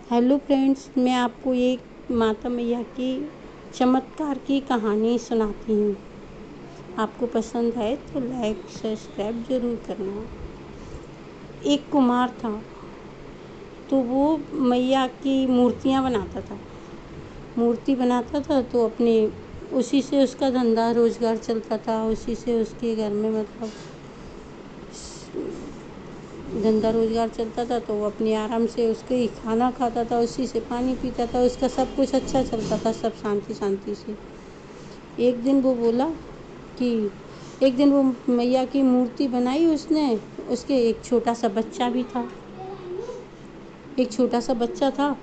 Hello friends, मैं आपको एक माता मैया की चमत्कार की कहानी सुनाती हूँ। आपको पसंद आए तो लाइक सब्सक्राइब ज़रूर करना। एक कुम्हार था, तो वो मैया की मूर्तियाँ बनाता था। मूर्ति बनाता था तो अपने उसी से उसका धंधा रोज़गार चलता था। उसी से उसके घर में मतलब धंधा रोज़गार चलता था, तो वो अपने आराम से उसके ही खाना खाता था, उसी से पानी पीता था। उसका सब कुछ अच्छा चलता था, सब शांति शांति से। एक दिन वो बोला कि एक दिन वो मैया की मूर्ति बनाई उसने। उसके एक छोटा सा बच्चा भी था। एक छोटा सा बच्चा था,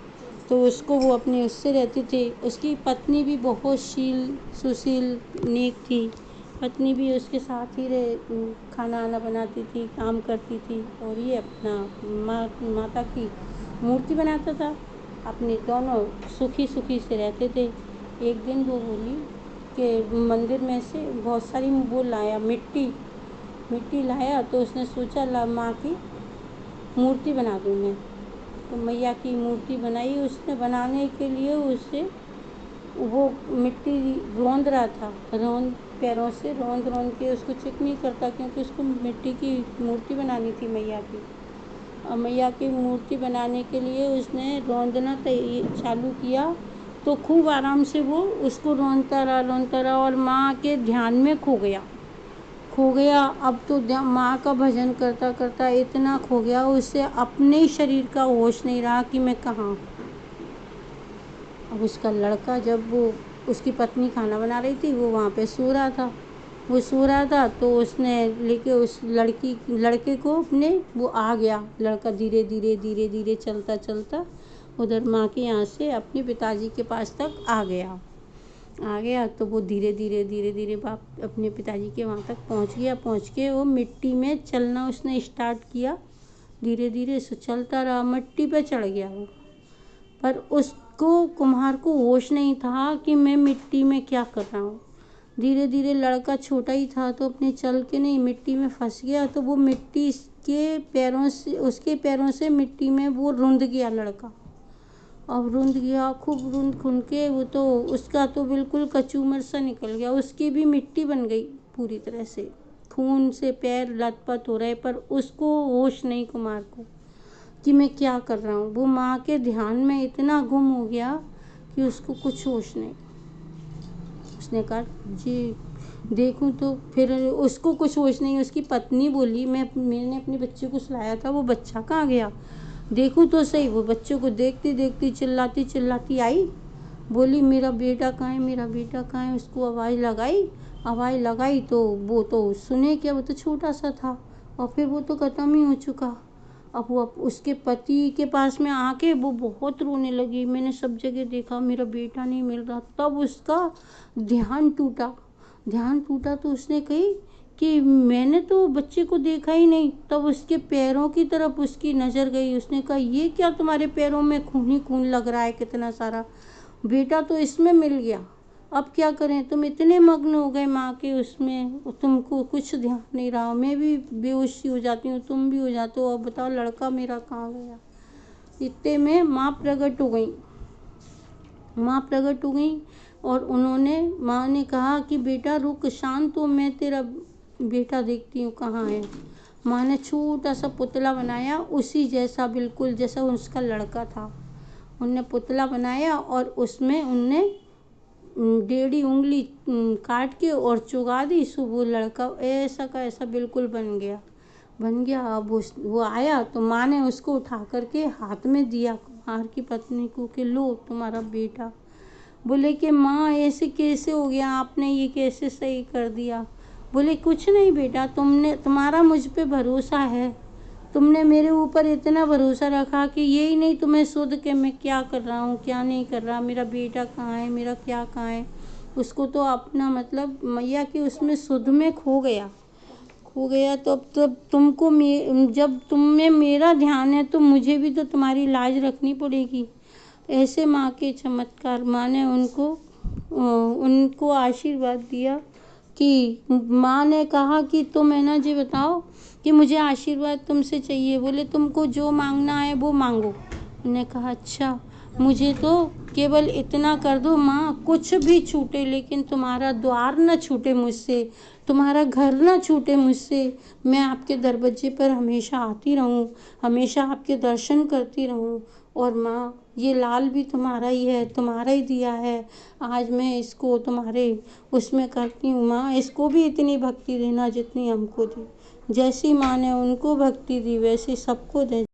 तो उसको वो अपने उससे रहती थी। उसकी पत्नी भी बहुत सुशील नेक थी। पत्नी भी उसके साथ ही खाना आना बनाती थी, काम करती थी, और ये अपना माता की मूर्ति बनाता था। अपने दोनों सुखी सुखी से रहते थे। एक दिन वो बोली कि मंदिर में से बहुत सारी वो लाया मिट्टी लाया, तो उसने सोचा ला माँ की मूर्ति बना दूँ मैं। तो मैया की मूर्ति बनाई उसने। बनाने के लिए उसे वो मिट्टी रौंद रहा था, पैरों से रौंद के उसको चिकनी करता, क्योंकि उसको मिट्टी की मूर्ति बनानी थी मैया की। और मैया की मूर्ति बनाने के लिए उसने रौंदना चालू किया, तो खूब आराम से वो उसको रौंदता रहा और माँ के ध्यान में खो गया। अब तो माँ का भजन करता करता इतना खो गया, उसे अपने ही शरीर का होश नहीं रहा कि मैं कहाँ। अब उसका लड़का, जब वो उसकी पत्नी खाना बना रही थी, वो वहाँ पे सो रहा था, तो उसने लेके उस लड़के को अपने वो आ गया। लड़का धीरे धीरे चलता उधर माँ के यहाँ से अपने पिताजी के पास तक आ गया। तो वो धीरे धीरे बाप अपने पिताजी के वहाँ तक पहुँच के वो मिट्टी में चलना उसने स्टार्ट किया। धीरे धीरे से चलता रहा, मिट्टी पे चढ़ गया वो। पर उसको, कुम्हार को, होश नहीं था कि मैं मिट्टी में क्या कर रहा हूँ। धीरे धीरे लड़का छोटा ही था, तो अपने चल के नहीं मिट्टी में फंस गया। तो वो मिट्टी उसके पैरों से मिट्टी में वो रुंध गया लड़का। अब रुंध गया, खूब रुंध के वो तो उसका तो बिल्कुल कचूमर सा निकल गया। उसकी भी मिट्टी बन गई पूरी तरह से, खून से पैर लथपथ हो रहे। पर उसको होश नहीं, कुमार को, कि मैं क्या कर रहा हूँ। वो माँ के ध्यान में इतना गुम हो गया कि उसको कुछ होश नहीं। उसने कहा जी देखूं, तो फिर उसको कुछ होश नहीं। उसकी पत्नी बोली मैंने अपने बच्चे को सुलाया था, वो बच्चा कहाँ गया, देखूं तो सही। वो बच्चों को देखती देखती चिल्लाती आई, बोली मेरा बेटा कहाँ है। उसको आवाज़ लगाई तो वो तो सुने क्या, वो तो छोटा सा था, और फिर वो तो ख़त्म ही हो चुका। अब वो उसके पति के पास में आके वो बहुत रोने लगी, मैंने सब जगह देखा, मेरा बेटा नहीं मिल रहा। तब उसका ध्यान टूटा तो उसने कही कि मैंने तो बच्चे को देखा ही नहीं। तब उसके पैरों की तरफ उसकी नज़र गई। उसने कहा ये क्या, तुम्हारे पैरों में खून ही खून लग रहा है कितना सारा, बेटा तो इसमें मिल गया, अब क्या करें। तुम इतने मग्न हो गए माँ के उसमें, तुमको कुछ ध्यान नहीं रहा। मैं भी बेहोशी हो जाती हूँ, तुम भी हो जाते हो, अब बताओ लड़का मेरा कहाँ गया। इतने में माँ प्रकट हो गई और माँ ने कहा कि बेटा रुक, शांत हो, मैं तेरा बेटा देखती हूँ कहाँ है। माँ ने छोटा सा पुतला बनाया, उसी जैसा, बिल्कुल जैसा उसका लड़का था। उनने पुतला बनाया और उसमें उनने 1.5 उंगली काट के और चुगा दी। सो वो लड़का ऐसा का ऐसा बिल्कुल बन गया। अब वो आया तो माँ ने उसको उठा करके हाथ में दिया कुम्हार की पत्नी को कि लो तुम्हारा बेटा। बोले कि माँ ऐसे कैसे हो गया, आपने ये कैसे सही कर दिया। बोले कुछ नहीं बेटा, तुम्हारा मुझ पे भरोसा है, तुमने मेरे ऊपर इतना भरोसा रखा कि यही नहीं तुम्हें सुध के मैं क्या कर रहा हूँ क्या नहीं कर रहा, मेरा बेटा कहाँ है, मेरा क्या कहाँ है। उसको तो अपना मतलब मैया की उसमें सुध में खो गया। तो अब तुमको जब तुम में मेरा ध्यान है तो मुझे भी तो तुम्हारी लाज रखनी पड़ेगी। ऐसे माँ के चमत्कार। माँ ने उनको आशीर्वाद दिया कि माँ ने कहा कि तुम है ना जी बताओ कि मुझे आशीर्वाद तुमसे चाहिए। बोले तुमको जो मांगना है वो मांगो, ने कहा अच्छा, मुझे तो केवल इतना कर दो माँ, कुछ भी छूटे लेकिन तुम्हारा द्वार न छूटे मुझसे, तुम्हारा घर न छूटे मुझसे। मैं आपके दरवाजे पर हमेशा आती रहूं, हमेशा आपके दर्शन करती रहूं। और माँ, ये लाल भी तुम्हारा ही है, तुम्हारा ही दिया है। आज मैं इसको तुम्हारे उसमें करती हूँ माँ, इसको भी इतनी भक्ति देना जितनी हमको दी। जैसी माँ ने उनको भक्ति दी वैसी सबको दे।